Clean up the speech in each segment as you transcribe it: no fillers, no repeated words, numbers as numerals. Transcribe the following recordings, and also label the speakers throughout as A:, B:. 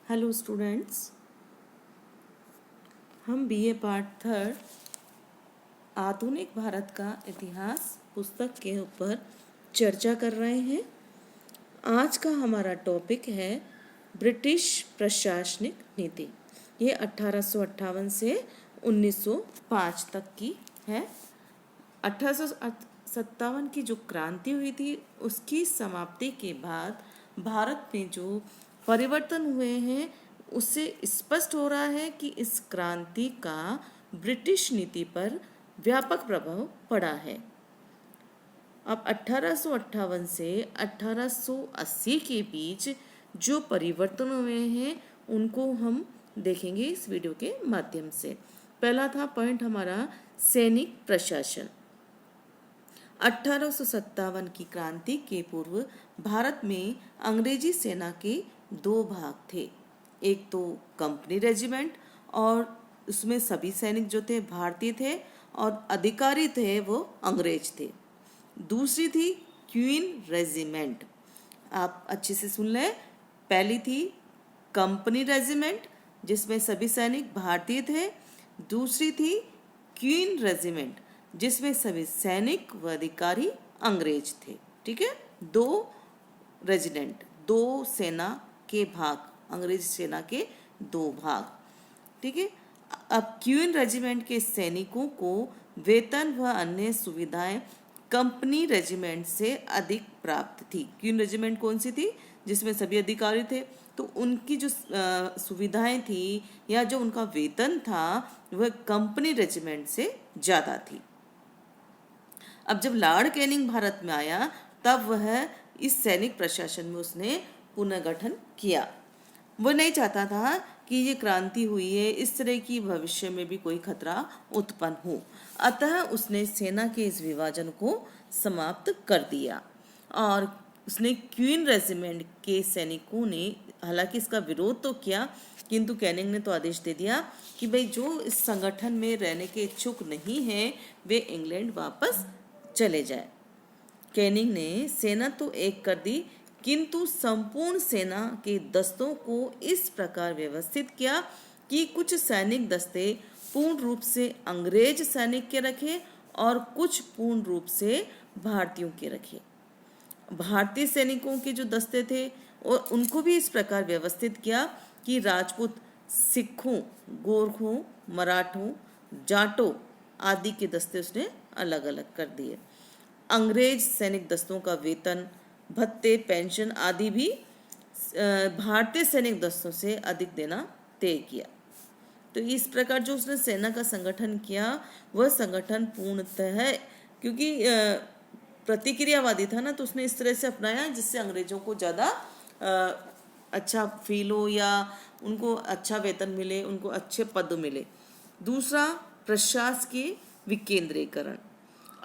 A: Hello students, हम BA part third आधुनिक भारत का इतिहास पुस्तक के ऊपर चर्चा कर रहे हैं। आज का हमारा टॉपिक है ब्रिटिश प्रशासनिक नीति। ये 1858 से 1905 तक की है। 1857 की जो क्रांति हुई थी उसकी समाप्ति के बाद भारत में जो परिवर्तन हुए हैं उससे स्पष्ट हो रहा है कि इस क्रांति का ब्रिटिश नीति पर व्यापक प्रभाव पड़ा है। अब 1858 से 1880 के बीच जो परिवर्तन हुए हैं उनको हम देखेंगे इस वीडियो के माध्यम से। पहला था पॉइंट हमारा सैनिक प्रशासन। 1857 की क्रांति के पूर्व भारत में अंग्रेजी सेना के दो भाग थे। एक तो कंपनी रेजिमेंट और उसमें सभी सैनिक जो थे भारतीय थे और अधिकारी थे वो अंग्रेज थे। दूसरी थी क्वीन रेजिमेंट। आप अच्छे से सुन लें। पहली थी कंपनी रेजिमेंट जिसमें सभी सैनिक भारतीय थे। दूसरी थी क्वीन रेजिमेंट जिसमें सभी सैनिक व अधिकारी अंग्रेज थे। ठीक है, दो रेजिमेंट, दो सेना के भाग, अंग्रेज सेना के दो भाग। ठीक है, अब क्वीन रेजिमेंट के सैनिकों को वेतन व अन्य सुविधाएं कंपनी रेजिमेंट से अधिक प्राप्त थी। क्वीन रेजिमेंट कौन सी थी? जिसमें सभी अधिकारी थे, तो उनकी जो सुविधाएं थी या जो उनका वेतन था वह कंपनी रेजिमेंट से ज़्यादा थी। अब जब लॉर्ड कैनिंग भारत में आया तब वह इस सैनिक प्रशासन में उसने पुनर्गठन किया। वो नहीं चाहता था कि ये क्रांति हुई है इस तरह की भविष्य में भी कोई खतरा उत्पन्न हो, अतः उसने सेना के इस विभाजन को समाप्त कर दिया और उसने क्वीन रेजिमेंट के सैनिकों ने हालांकि इसका विरोध तो किया, किंतु कैनिंग ने तो आदेश दे दिया कि भाई जो इस संगठन में रहने के इच्छुक नहीं हैं वे इंग्लैंड वापस चले जाए। कैनिंग ने सेना तो एक कर दी, किंतु संपूर्ण सेना के दस्तों को इस प्रकार व्यवस्थित किया कि कुछ सैनिक दस्ते पूर्ण रूप से अंग्रेज सैनिक के रखे और कुछ पूर्ण रूप से भारतीयों के रखे। भारतीय सैनिकों के जो दस्ते थे और उनको भी इस प्रकार व्यवस्थित किया कि राजपूत, सिखों, गोरखों, मराठों, जाटों आदि के दस्ते उसने अलग अलग कर दिए। अंग्रेज सैनिक दस्तों का वेतन, भत्ते, पेंशन आदि भी भारतीय सैनिक दस्तों से अधिक देना तय किया। तो इस प्रकार जो उसने सेना का संगठन किया वह संगठन पूर्णतः क्योंकि प्रतिक्रियावादी था ना, तो उसने इस तरह से अपनाया जिससे अंग्रेजों को ज़्यादा अच्छा फील हो या उनको अच्छा वेतन मिले, उनको अच्छे पद मिले। दूसरा, प्रशासकीय विकेंद्रीकरण।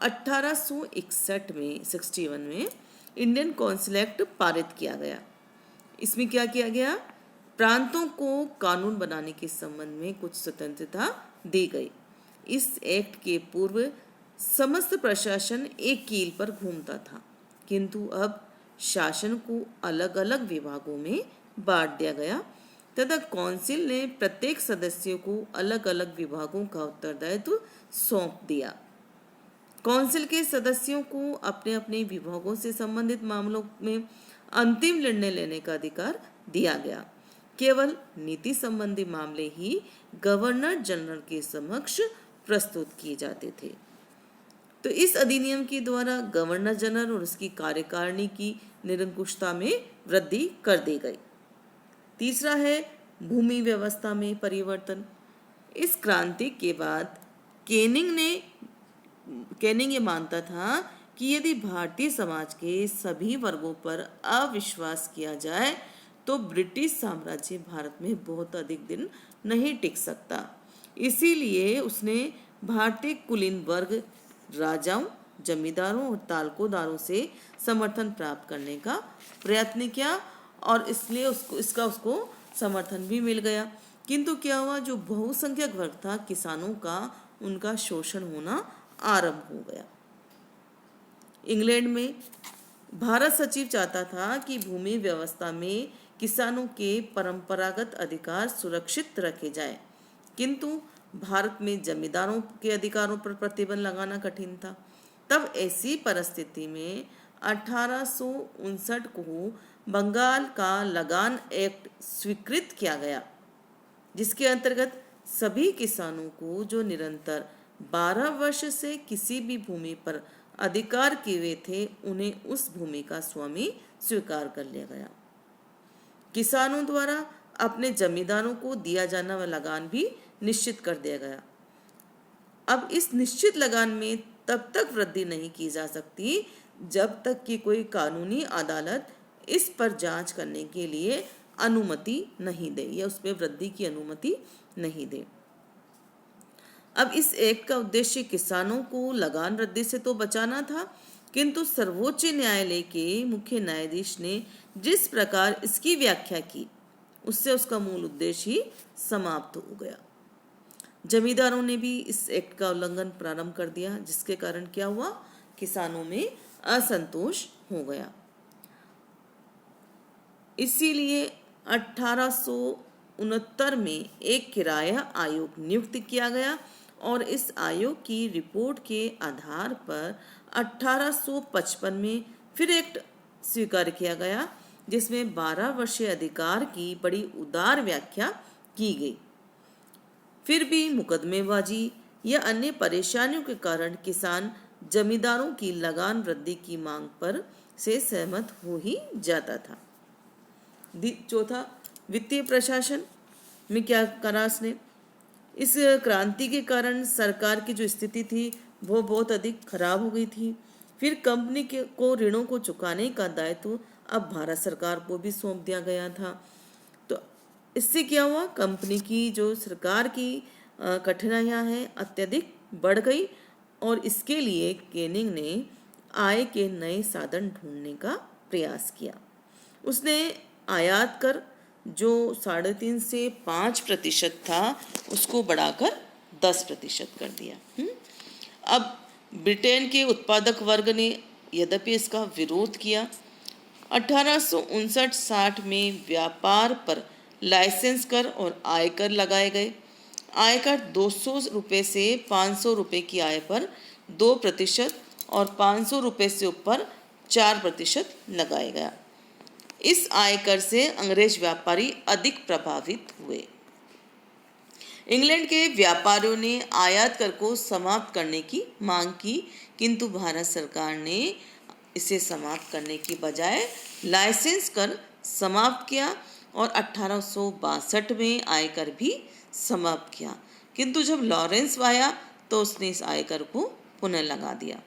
A: 1861 में 61 में इंडियन काउंसिल एक्ट पारित किया गया। इसमें क्या किया गया? प्रांतों को कानून बनाने के संबंध में कुछ स्वतंत्रता दी गई। इस एक्ट के पूर्व समस्त प्रशासन एक कील पर घूमता था, किंतु अब शासन को अलग अलग विभागों में बांट दिया गया तथा काउंसिल ने प्रत्येक सदस्य को अलग अलग विभागों का उत्तरदायित्व सौंप दिया। काउंसिल के सदस्यों को अपने अपने विभागों से संबंधित मामलों में अंतिम निर्णय लेने का अधिकार दिया गया। केवल नीति संबंधी मामले ही गवर्नर जनरल के समक्ष प्रस्तुत किए जाते थे। तो इस अधिनियम के द्वारा गवर्नर जनरल और उसकी कार्यकारिणी की निरंकुशता में वृद्धि कर दी गई। तीसरा है भूमि व्यवस्था में परिवर्तन। इस क्रांति के बाद कैनिंग ये मानता था कि यदि भारतीय समाज के सभी वर्गों पर अविश्वास किया जाए तो ब्रिटिश साम्राज्य भारत में बहुत अधिक दिन नहीं टिक सकता। इसीलिए उसने भारतीय कुलीन वर्ग, राजाओं, जमींदारों और ताल्कोदारों से समर्थन प्राप्त करने का प्रयत्न किया और इसलिए उसको समर्थन भी मिल गया। किंतु क्या हुआ? जो बहुसंख्यक वर्ग था किसानों का, उनका शोषण होना आरंभ हो गया। इंग्लैंड में भारत सचिव चाहता था कि भूमि व्यवस्था में किसानों के परंपरागत अधिकार सुरक्षित रखे जाएं, किंतु भारत में जमींदारों के अधिकारों पर प्रतिबंध लगाना कठिन था। तब ऐसी परिस्थिति में 1859 को बंगाल का लगान एक्ट स्वीकृत किया गया, जिसके अंतर्गत सभी किसानों को जो निरंतर 12 वर्ष से किसी भी भूमि पर अधिकार किए हुए थे, उन्हें उस भूमि का स्वामी स्वीकार कर लिया गया। किसानों द्वारा अपने जमींदारों को दिया जाने वाला लगान भी निश्चित कर दिया गया। अब इस निश्चित लगान में तब तक वृद्धि नहीं की जा सकती जब तक कि कोई कानूनी अदालत इस पर जांच करने के लिए अनुमति नहीं दे या उस पर वृद्धि की अनुमति नहीं दे। अब इस एक्ट का उद्देश्य किसानों को लगान वृद्धि से तो बचाना था, किंतु सर्वोच्च न्यायालय के मुख्य न्यायाधीश ने जिस प्रकार इसकी व्याख्या की, उससे उसका मूल उद्देश्य ही समाप्त हो गया। जमींदारों ने भी इस एक्ट का उल्लंघन प्रारंभ कर दिया, जिसके कारण क्या हुआ, किसानों में असंतोष हो गया। इसीलिए 1869 में एक किराया आयोग नियुक्त किया गया और इस आयोग की रिपोर्ट के आधार पर 1855 में फिर एक्ट स्वीकार किया गया, जिसमें 12 वर्षीय अधिकार की बड़ी उदार व्याख्या की गई। फिर भी मुकदमेबाजी या अन्य परेशानियों के कारण किसान जमींदारों की लगान वृद्धि की मांग पर से सहमत हो ही जाता था। चौथा, वित्तीय प्रशासन में क्या करा इसने। इस क्रांति के कारण सरकार की जो स्थिति थी वो बहुत अधिक खराब हो गई थी। फिर कंपनी को ऋणों को चुकाने का दायित्व अब भारत सरकार को भी सौंप दिया गया था। तो इससे क्या हुआ, कंपनी की जो सरकार की कठिनाइयां हैं अत्यधिक बढ़ गई और इसके लिए केनिंग ने आय के नए साधन ढूंढने का प्रयास किया। उसने आयात कर जो 3.5 से 5% था उसको बढ़ाकर 10% कर दिया। अब ब्रिटेन के उत्पादक वर्ग ने यद्यपि इसका विरोध किया। 1859-60 में व्यापार पर लाइसेंस कर और आयकर लगाए गए। आयकर 200 रुपये से 500 रुपये की आय पर 2% और 500 रुपये से ऊपर 4% लगाया गया। इस आयकर से अंग्रेज व्यापारी अधिक प्रभावित हुए। इंग्लैंड के व्यापारियों ने आयात कर को समाप्त करने की मांग की, किंतु भारत सरकार ने इसे समाप्त करने की बजाय लाइसेंस कर समाप्त किया और 1862 में आयकर भी समाप्त किया। किंतु जब लॉरेंस आया तो उसने इस आयकर को पुनः लगा दिया।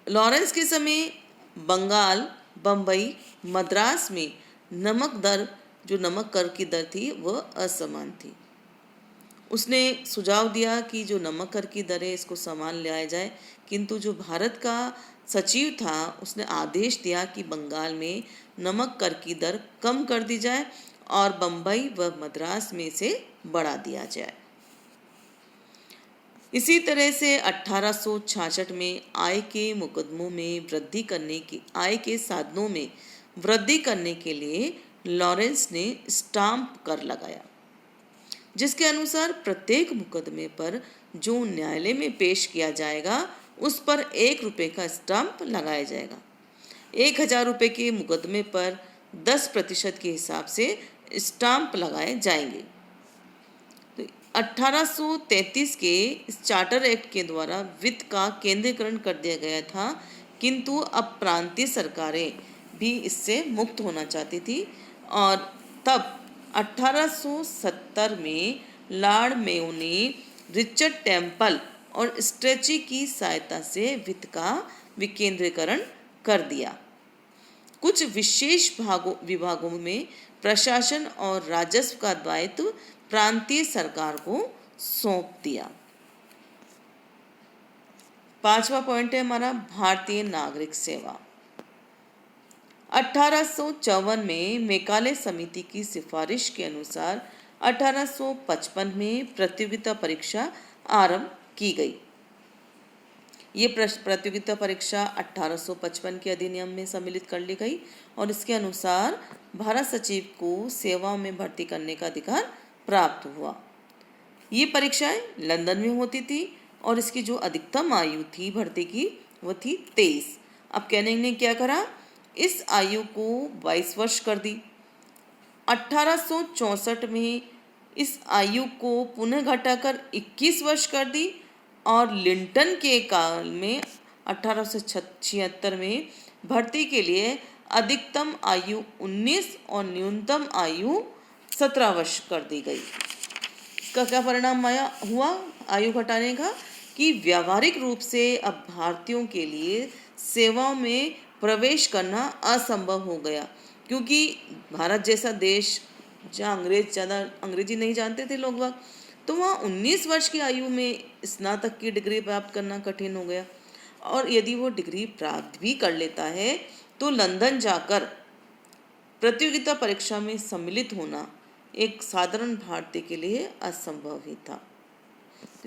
A: लॉरेंस के समय बंगाल, बम्बई, मद्रास में नमक दर, जो नमक कर की दर थी, वह असमान थी। उसने सुझाव दिया कि जो नमक कर की दर है इसको समान लाया जाए, किंतु जो भारत का सचिव था उसने आदेश दिया कि बंगाल में नमक कर की दर कम कर दी जाए और बम्बई व मद्रास में इसे बढ़ा दिया जाए। इसी तरह से 1866 में आय के मुकदमों में वृद्धि करने की आय के साधनों में वृद्धि करने के लिए लॉरेंस ने स्टाम्प कर लगाया, जिसके अनुसार प्रत्येक मुकदमे पर जो न्यायालय में पेश किया जाएगा उस पर 1 रुपये का स्टाम्प लगाया जाएगा। 1000 रुपये के मुकदमे पर 10% के हिसाब से स्टाम्प लगाए जाएंगे। 1833 के इस चार्टर एक्ट के द्वारा वित्त का केंद्रीकरण कर दिया गया था, किंतु अब प्रांतीय सरकारें भी इससे मुक्त होना चाहती थी और तब 1870 में लॉर्ड मेयो ने रिचर्ड टेम्पल और स्ट्रेची की सहायता से वित्त का विकेंद्रीकरण कर दिया। कुछ विशेष विभागों में प्रशासन और राजस्व का दायित्व प्रांतीय सरकार को सौंप दिया। 5वां पॉइंट है हमारा भारतीय नागरिक सेवा। 1854 में मेकाले समिति की सिफारिश के अनुसार 1855 में प्रतियोगिता परीक्षा आरंभ की गई। ये प्रतियोगिता परीक्षा 1855 के अधिनियम में सम्मिलित कर ली गई और इसके अनुसार भारत सचिव को सेवाओं में भर्ती करने का अधिकार प्राप्त हुआ। ये परीक्षाएं लंदन में होती थी और इसकी जो अधिकतम आयु थी भर्ती की वो थी 23। अब कैनिंग ने क्या करा, इस आयु को 22 वर्ष कर दी। 1864 में इस आयु को पुनः घटाकर 21 वर्ष कर दी और लिंटन के काल में 1876 में भर्ती के लिए अधिकतम आयु 19 और न्यूनतम आयु 17 वर्ष कर दी गई। इसका क्या परिणाम हुआ आयु घटाने का, कि व्यावहारिक रूप से अब भारतीयों के लिए सेवाओं में प्रवेश करना असंभव हो गया, क्योंकि भारत जैसा देश जहाँ ज़्यादा अंग्रेजी नहीं जानते थे लोग वक्त, तो वहाँ 19 वर्ष की आयु में स्नातक की डिग्री प्राप्त करना कठिन हो गया। और यदि वो डिग्री प्राप्त भी कर लेता है तो लंदन जाकर प्रतियोगिता परीक्षा में सम्मिलित होना एक साधारण भारतीय के लिए असंभव ही था।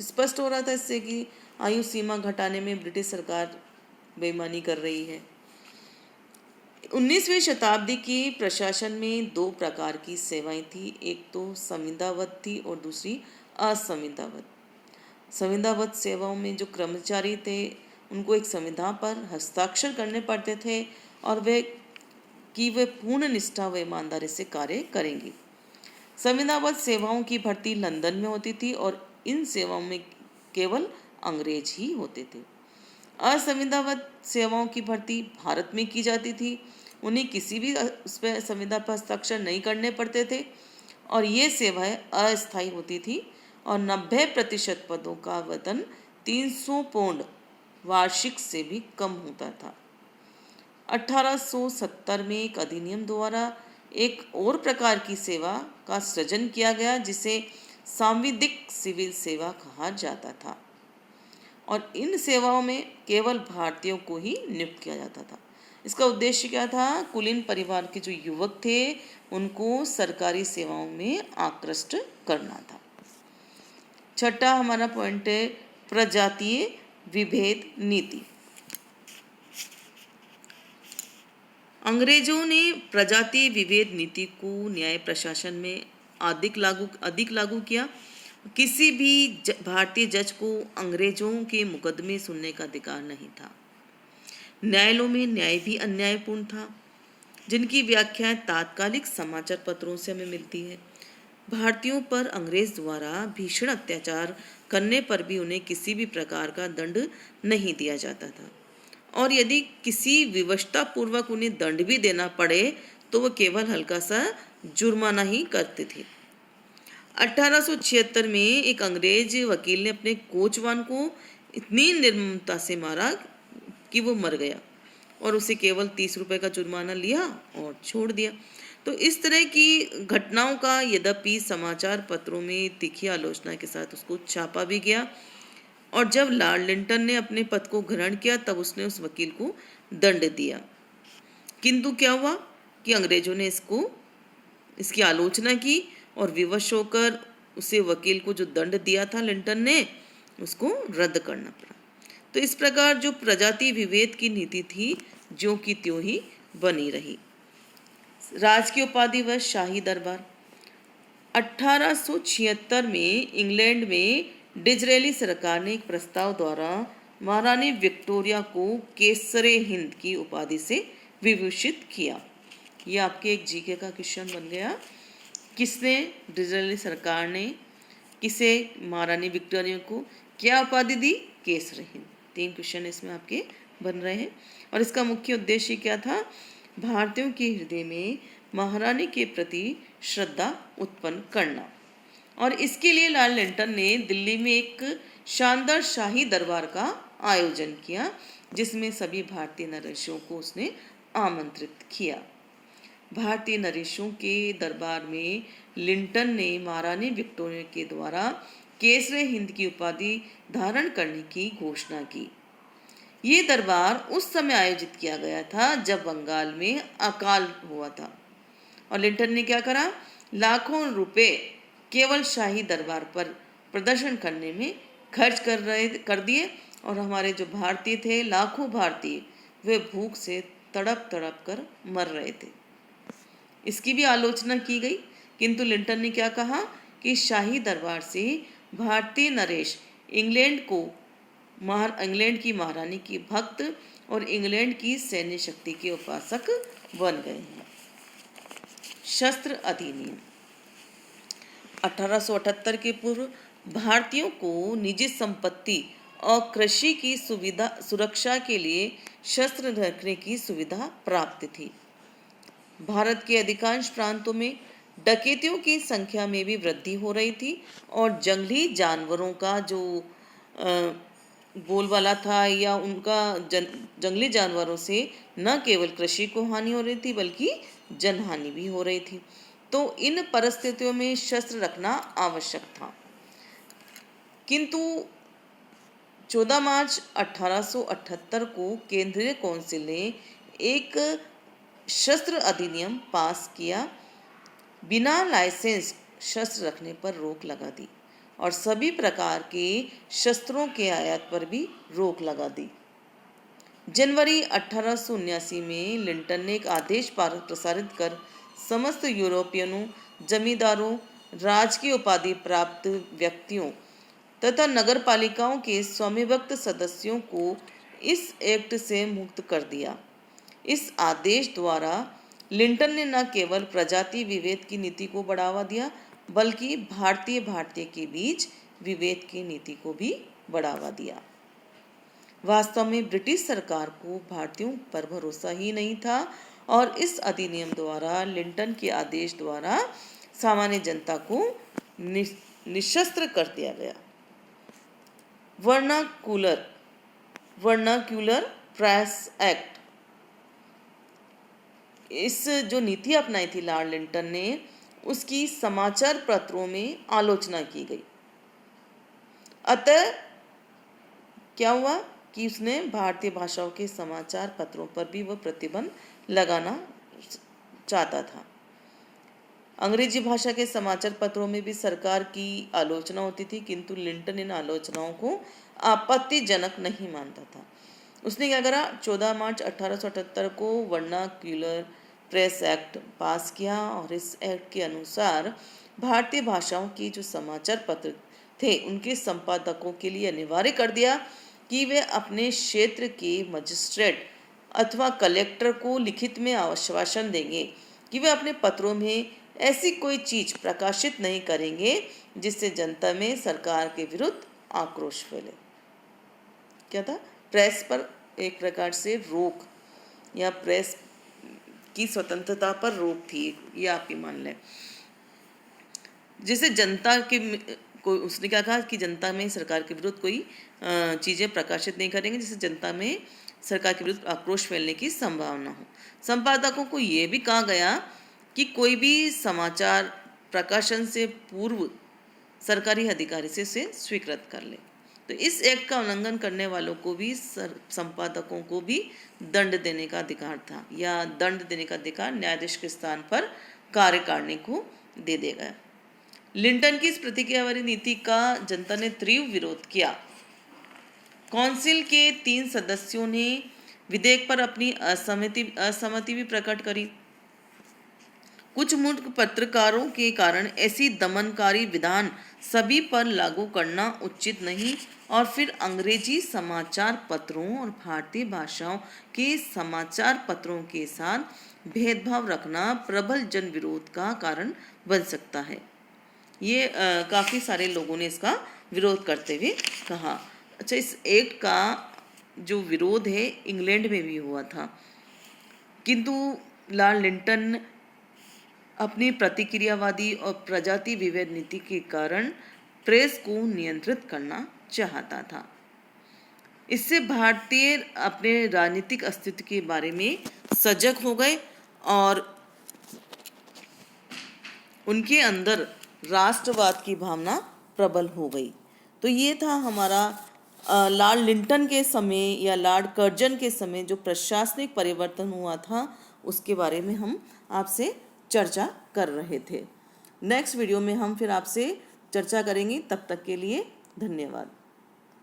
A: स्पष्ट हो रहा था इससे कि आयु सीमा घटाने में ब्रिटिश सरकार बेईमानी कर रही है। 19वीं शताब्दी की प्रशासन में दो प्रकार की सेवाएं थी, एक तो संविदावत थी और दूसरी असंविदावत। संविदावत सेवाओं में जो कर्मचारी थे उनको एक संविदा पर हस्ताक्षर करने पड़ते थे और वे पूर्ण निष्ठा व ईमानदारी से कार्य करेंगी। संविदावत सेवाओं की भर्ती लंदन में होती थी और इन सेवाओं में केवल अंग्रेज ही होते थे। असंविदावत सेवाओं की भर्ती भारत में की जाती थी, उन्हें किसी भी उस पर संविदा पर हस्ताक्षर नहीं करने पड़ते थे और ये सेवाएं अस्थायी होती थी और 90% पदों का वेतन 300 पाउंड वार्षिक से भी कम होता था। 1870 में एक अधिनियम द्वारा एक और प्रकार की सेवा का सृजन किया गया जिसे सांविधिक सिविल सेवा कहा जाता था और इन सेवाओं में केवल भारतीयों को ही नियुक्त किया जाता था। इसका उद्देश्य क्या था, कुलीन परिवार के जो युवक थे उनको सरकारी सेवाओं में आकृष्ट करना था। छठा हमारा पॉइंट है प्रजातीय विभेद नीति। अंग्रेजों ने प्रजातीय विभेद नीति को न्याय प्रशासन में अधिक लागू किया। किसी भी भारतीय जज को अंग्रेजों के मुकदमे सुनने का अधिकार नहीं था। न्यायालयों में न्याय भी अन्यायपूर्ण था, जिनकी व्याख्याएं तात्कालिक समाचार पत्रों से हमें मिलती है। भारतीयों पर अंग्रेज द्वारा भीषण अत्याचार करने पर भी उन्हें किसी भी प्रकार का दंड नहीं दिया जाता था और यदि किसी विवशता पूर्वक उन्हें दंड भी देना पड़े तो वो केवल हल्का सा जुर्माना ही करते थे। 1876 में एक अंग्रेज वकील ने अपने कोचवान को इतनी निर्ममता से मारा कि वो मर गया और उसे केवल 30 रुपए का जुर्माना लिया और छोड़ दिया। तो इस तरह की घटनाओं का यद्यपि समाचार पत्रों में तीखी आलोचना के साथ उसको छापा भी गया और जब लॉर्ड लिंटन ने अपने पद को ग्रहण किया तब उसने उस वकील को दंड दिया। किंतु क्या हुआ कि अंग्रेजों ने इसकी आलोचना की और विवश होकर उसे वकील को जो दंड दिया था लिंटन ने उसको रद्द करना पड़ा। तो इस प्रकार जो प्रजाति विभेद की नीति थी ज्यों की त्यों ही बनी रही। राजकीय उपाधि व शाही दरबार। 1876 में इंग्लैंड में डिज़रेली सरकार ने एक प्रस्ताव द्वारा महारानी विक्टोरिया को केसरे हिंद की उपाधि से विभूषित किया। यह आपके एक जीके का क्वेश्चन बन गया। किसने, डिज़रेली सरकार ने किसे, महारानी विक्टोरिया को क्या उपाधि दी, केसरे हिंद। 3 क्वेश्चन इसमें आपके बन रहे हैं और इसका मुख्य उद्देश्य क्या था, भारतीयों के हृदय में महारानी के प्रति श्रद्धा उत्पन्न करना। और इसके लिए लॉर्ड लिंटन ने दिल्ली में एक शानदार शाही दरबार का आयोजन किया जिसमें सभी भारतीय नरेशों को उसने आमंत्रित किया। भारतीय नरेशों के दरबार में लिंटन ने महारानी विक्टोरिया के द्वारा केसरे हिंद की उपाधि धारण करने की घोषणा की। ये दरबार उस समय आयोजित किया गया था जब बंगाल में अकाल हुआ था और लिंटन ने क्या करा, लाखों रुपए केवल शाही दरबार पर प्रदर्शन करने में खर्च कर दिए और हमारे जो भारतीय थे, लाखों भारतीय, वे भूख से तड़प तड़प कर मर रहे थे। इसकी भी आलोचना की गई, किंतु लिंटन ने क्या कहा कि शाही दरबार से भारतीय नरेश इंग्लैंड की महारानी की भक्त और इंग्लैंड की सैन्य शक्ति के उपासक बन गए हैं। शस्त्र अधिनियम 1878 के पूर्व भारतीयों को निजी संपत्ति और कृषि की सुरक्षा के लिए शस्त्र रखने की सुविधा प्राप्त थी। भारत के अधिकांश प्रांतों में डकैतियों की संख्या में भी वृद्धि हो रही थी और जंगली जानवरों का जो बोलबाला था या उनका जंगली जानवरों से न केवल कृषि को हानि हो रही थी बल्कि जनहानि भी हो रही थी। तो इन परिस्थितियों में शस्त्र रखना आवश्यक था। किंतु 14 मार्च 1878 को केंद्रीय काउंसिल ने एक शस्त्र अधिनियम पास किया। बिना लाइसेंस शस्त्र रखने पर रोक लगा दी और सभी प्रकार के शस्त्रों के आयात पर भी रोक लगा दी। जनवरी 1879 में लिंटन ने एक आदेश प्रसारित कर समस्त यूरोपियनों, जमींदारों, राजकीय उपाधि प्राप्त व्यक्तियों तथा नगरपालिकाओं के स्वामिभक्त सदस्यों को इस एक्ट से मुक्त कर दिया। इस आदेश द्वारा लिंटन ने न केवल प्रजाति विभेद की नीति को बढ़ावा दिया बल्कि भारतीय के बीच विभेद की नीति को भी बढ़ावा दिया। वास्तव में ब्रिटिश सरकार को भारतीयों पर भरोसा ही नहीं था और इस अधिनियम द्वारा लिंटन के आदेश द्वारा सामान्य जनता को निशस्त्र कर दिया गया। वर्नाक्यूलर प्रेस एक्ट, इस जो नीति अपनाई थी लॉर्ड लिंटन ने, उसकी समाचार पत्रों में आलोचना की गई। अतः क्या हुआ कि उसने भारतीय भाषाओं के समाचार पत्रों पर भी वह प्रतिबंध लगाना चाहता था। अंग्रेजी भाषा के समाचार पत्रों में भी सरकार की आलोचना होती थी, किंतु लिंटन इन आलोचनाओं को आपत्तिजनक नहीं मानता था। उसने क्या करा, 14 मार्च 1878 को वर्नाक्यूलर प्रेस एक्ट पास किया और इस एक्ट के अनुसार भारतीय भाषाओं की जो समाचार पत्र थे उनके संपादकों के लिए अनिवार्य कर दिया कि वे अपने क्षेत्र के मजिस्ट्रेट अथवा कलेक्टर को लिखित में आश्वासन देंगे कि वे अपने पत्रों में ऐसी कोई चीज प्रकाशित नहीं करेंगे जिससे जनता में सरकार के विरुद्ध आक्रोश फैले। क्या था, प्रेस पर एक प्रकार से रोक या प्रेस की स्वतंत्रता पर रोक थी, ये आप ही मान लें। जिसे जनता के को उसने क्या कहा कि जनता में सरकार के विरुद्ध कोई चीज़ें प्रकाशित नहीं करेंगे जिससे जनता में सरकार के विरुद्ध आक्रोश फैलने की संभावना हो। संपादकों को ये भी कहा गया कि कोई भी समाचार प्रकाशन से पूर्व सरकारी अधिकारी से इसे स्वीकृत कर ले। तो इस एक्ट का उल्लंघन करने वालों को भी संपादकों को भी दंड देने का अधिकार था, या दंड देने का अधिकार न्यायाधीश के स्थान पर कार्यकारिणी को दे देगा। लिंटन की इस प्रतिक्रियावादी नीति का जनता ने तीव्र विरोध किया। काउंसिल के 3 सदस्यों ने विधेयक पर अपनी असहमति भी प्रकट करी। कुछ मूर्ख पत्रकारों के कारण ऐसी दमनकारी विधान सभी पर लागू करना उचित नहीं और फिर अंग्रेजी समाचार पत्रों और भारतीय भाषाओं के समाचार पत्रों के साथ भेदभाव रखना प्रबल जन विरोध का कारण बन सकता है। ये काफ़ी सारे लोगों ने इसका विरोध करते हुए कहा। अच्छा, इस एक्ट का जो विरोध है इंग्लैंड में भी हुआ था, किंतु लॉर्ड लिंटन अपनी प्रतिक्रियावादी और प्रजाति विभेद नीति के कारण प्रेस को नियंत्रित करना चाहता था। इससे भारतीय अपने राजनीतिक अस्तित्व के बारे में सजग हो गए और उनके अंदर राष्ट्रवाद की भावना प्रबल हो गई। तो ये था हमारा लॉर्ड लिंटन के समय या लॉर्ड कर्जन के समय जो प्रशासनिक परिवर्तन हुआ था उसके बारे में हम आपसे चर्चा कर रहे थे। नेक्स्ट वीडियो में हम फिर आपसे चर्चा करेंगे। तब तक के लिए धन्यवाद।